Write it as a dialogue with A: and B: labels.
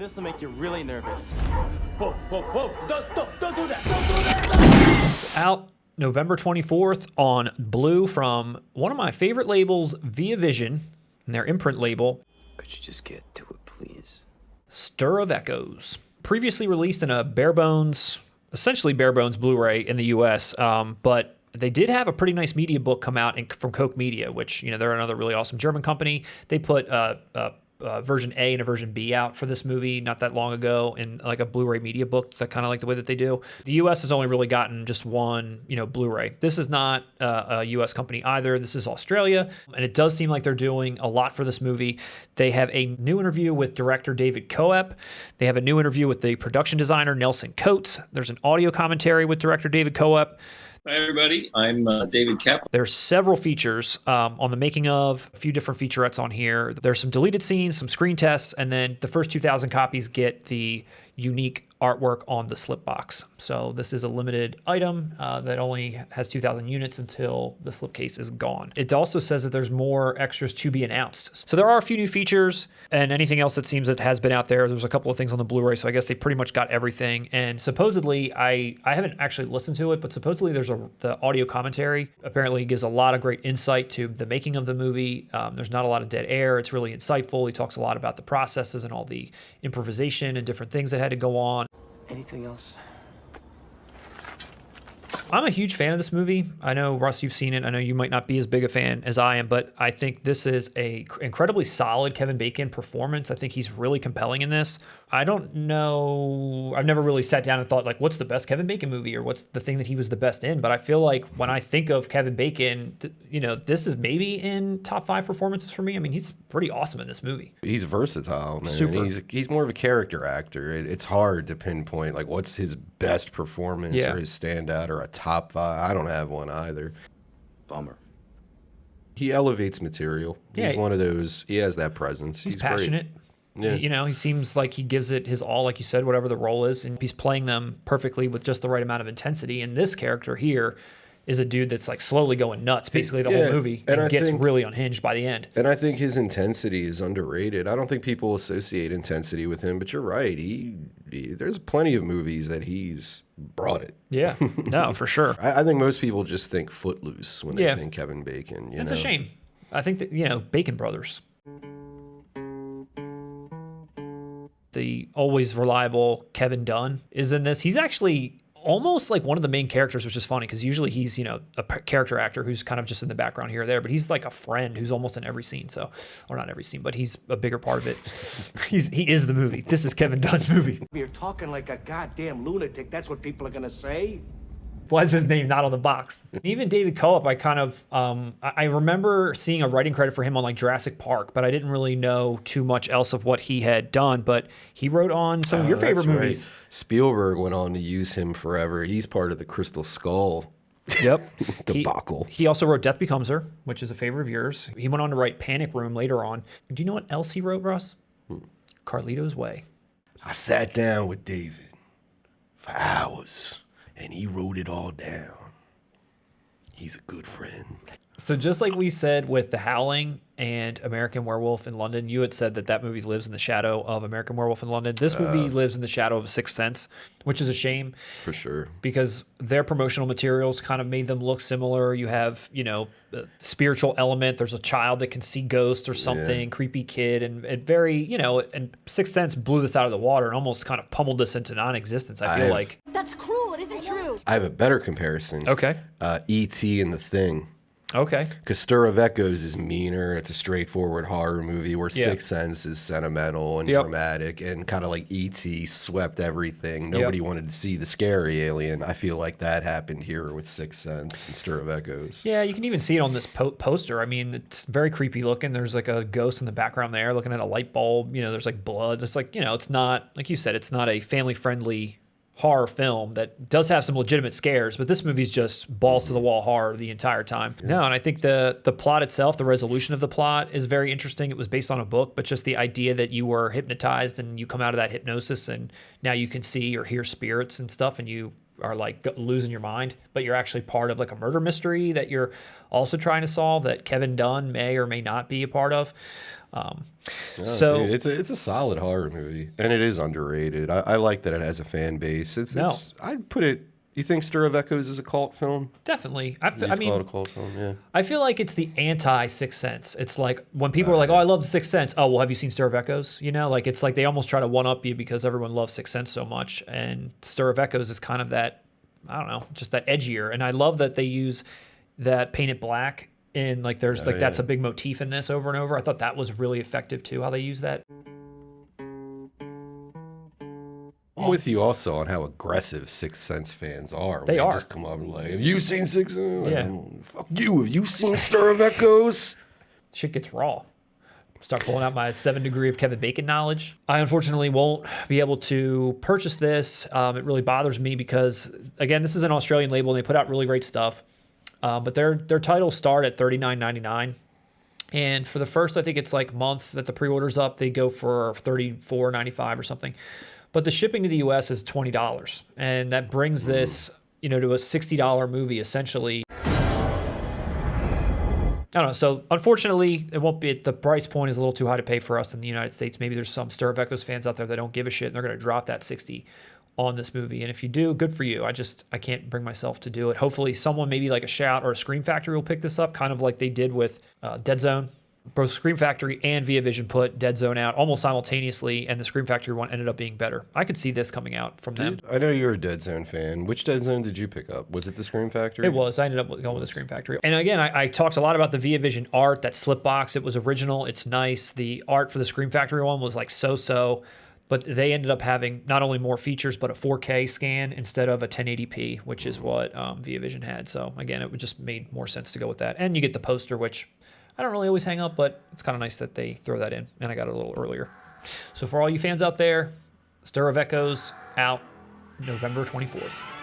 A: This will make you really nervous.
B: Whoa, whoa, whoa. Don't do that. Don't do that.
C: Out November 24th on Blue from one of my favorite labels, Via Vision, and their imprint label.
D: Could you just get to it, please?
C: Stir of Echoes. Previously released in a essentially bare bones Blu-ray in the US, but they did have a pretty nice media book come out from Koepp Media, which, they're another really awesome German company. They put version A and a version B out for this movie not that long ago in like a Blu-ray media book. That kind of like the way that they do. The US has only really gotten just one, Blu-ray. This is not a US company either. This is Australia. And it does seem like they're doing a lot for this movie. They have a new interview with director David Koepp. They have a new interview with the production designer Nelson Coates. There's an audio commentary with director David Koepp.
E: Hi, everybody. I'm David Kepp.
C: There's several features on the making of, a few different featurettes on here. There's some deleted scenes, some screen tests, and then the first 2,000 copies get the unique artwork on the slip box. So this is a limited item that only has 2,000 units until the slipcase is gone. It also says that there's more extras to be announced. So there are a few new features and anything else that seems that has been out there. There's a couple of things on the Blu-ray, so I guess they pretty much got everything. And supposedly, I haven't actually listened to it, but supposedly there's the audio commentary. Apparently gives a lot of great insight to the making of the movie. There's not a lot of dead air. It's really insightful. He talks a lot about the processes and all the improvisation and different things that had to go on.
D: Anything else?
C: I'm a huge fan of this movie. I know, Russ, you've seen it. I know you might not be as big a fan as I am, but I think this is a incredibly solid Kevin Bacon performance. I think he's really compelling in this. I don't know. I've never really sat down and thought, like, what's the best Kevin Bacon movie or what's the thing that he was the best in? But I feel like when I think of Kevin Bacon, this is maybe in top 5 performances for me. I mean, he's pretty awesome in this movie.
F: He's versatile, man.
C: Super.
F: He's more of a character actor. It's hard to pinpoint, like, what's his best performance or his standout or a top 5. I don't have one either.
D: Bummer.
F: He elevates material. He's one of those. He has that presence.
C: He's passionate.
F: Great. Yeah.
C: He seems like he gives it his all, like you said, whatever the role is, and he's playing them perfectly with just the right amount of intensity. And this character here is a dude that's like slowly going nuts basically the whole movie and gets really unhinged by the end.
F: And I think his intensity is underrated. I don't think people associate intensity with him, but you're right. There's plenty of movies that he's brought it.
C: Yeah, no, for sure.
F: I think most people just think Footloose when they think Kevin Bacon.
C: It's a shame. I think that, Bacon Brothers. The always reliable Kevin Dunn is in this. He's actually almost like one of the main characters, which is funny because usually he's, a character actor who's kind of just in the background here or there, but he's like a friend who's almost in every scene. So, or not every scene, but he's a bigger part of it. He is the movie. This is Kevin Dunn's movie.
B: You're talking like a goddamn lunatic. That's what people are going to say.
C: Why is his name not on the box? Even David Koepp, I remember seeing a writing credit for him on like Jurassic Park, but I didn't really know too much else of what he had done. But he wrote on some of your favorite movies.
F: Right. Spielberg went on to use him forever. He's part of the Crystal Skull.
C: Yep.
F: debacle.
C: He also wrote Death Becomes Her, which is a favorite of yours. He went on to write Panic Room later on. Do you know what else he wrote, Russ? Carlito's Way.
F: I sat down with David for hours. And he wrote it all down. He's a good friend.
C: So just like we said with The Howling and American Werewolf in London, you had said that movie lives in the shadow of American Werewolf in London. This movie lives in the shadow of Sixth Sense, which is a shame.
F: For sure.
C: Because their promotional materials kind of made them look similar. You have, a spiritual element. There's a child that can see ghosts or something, creepy kid. And it very, and Sixth Sense blew this out of the water and almost kind of pummeled this into non-existence, I feel like.
G: That's cruel. It isn't true.
F: I have a better comparison.
C: Okay.
F: E.T. and The Thing.
C: Okay.
F: Because Stir of Echoes is meaner. It's a straightforward horror movie where Sixth Sense is sentimental and dramatic and kind of like E.T. swept everything. Nobody wanted to see the scary alien. I feel like that happened here with Sixth Sense and Stir of Echoes.
C: Yeah, you can even see it on this poster. I mean, it's very creepy looking. There's like a ghost in the background there looking at a light bulb. There's like blood. It's like, it's not, like you said, it's not a family-friendly horror film that does have some legitimate scares, but this movie's just balls to the wall horror the entire time. No, and I think the plot itself, the resolution of the plot is very interesting. It was based on a book, but just the idea that you were hypnotized and you come out of that hypnosis and now you can see or hear spirits and stuff and you are like losing your mind, but you're actually part of like a murder mystery that you're also trying to solve that Kevin Dunn may or may not be a part of. So
F: dude, it's a solid horror movie, and it is underrated. I like that it has a fan base. It's I'd put it. You think Stir of Echoes is a cult film?
C: Definitely. I mean,
F: called a cult film, yeah.
C: I feel like it's the anti Sixth Sense. It's like when people are like, "Oh, I love the Sixth Sense." Oh, well, have you seen Stir of Echoes? You know, like it's like they almost try to one up you because everyone loves Sixth Sense so much, and Stir of Echoes is kind of that. I don't know, just that edgier. And I love that they use that painted black. And like there's that's a big motif in this over and over. I thought that was really effective too, how they use that.
F: I'm with you also on how aggressive Sixth Sense fans are.
C: They are.
F: Just come up and like, have you seen Sixth Sense?
C: Yeah.
F: Fuck you. Have you seen Stir of Echoes?
C: Shit gets raw. Start pulling out my 7 degree of Kevin Bacon knowledge. I unfortunately won't be able to purchase this. It really bothers me because, again, this is an Australian label and they put out really great stuff. But their titles start at $39.99. And for the first, I think it's like month that the pre-order's up, they go for $34.95 or something. But the shipping to the US is $20. And that brings this, to a $60 movie essentially. I don't know. So unfortunately, it won't be. The price point is a little too high to pay for us in the United States. Maybe there's some Stir of Echoes fans out there that don't give a shit and they're going to drop that 60 on this movie. And if you do, good for you. I can't bring myself to do it. Hopefully someone, maybe like a Shout or a Scream Factory, will pick this up, kind of like they did with Dead Zone. Both Scream Factory and Via Vision put Dead Zone out almost simultaneously, and the Scream Factory one ended up being better. I could see this coming out from them.
F: I know you're a Dead Zone fan. Which Dead Zone did you pick up? Was it the Scream Factory?
C: It was. I ended up going with the Scream Factory. And again, I talked a lot about the Via Vision art, that slip box. It was original. It's nice. The art for the Scream Factory one was like so-so, but they ended up having not only more features, but a 4K scan instead of a 1080p, which is what Via Vision had. So again, it just made more sense to go with that. And you get the poster, which I don't really always hang up, but it's kind of nice that they throw that in, and I got it a little earlier. So for all you fans out there, Stir of Echoes out November 24th.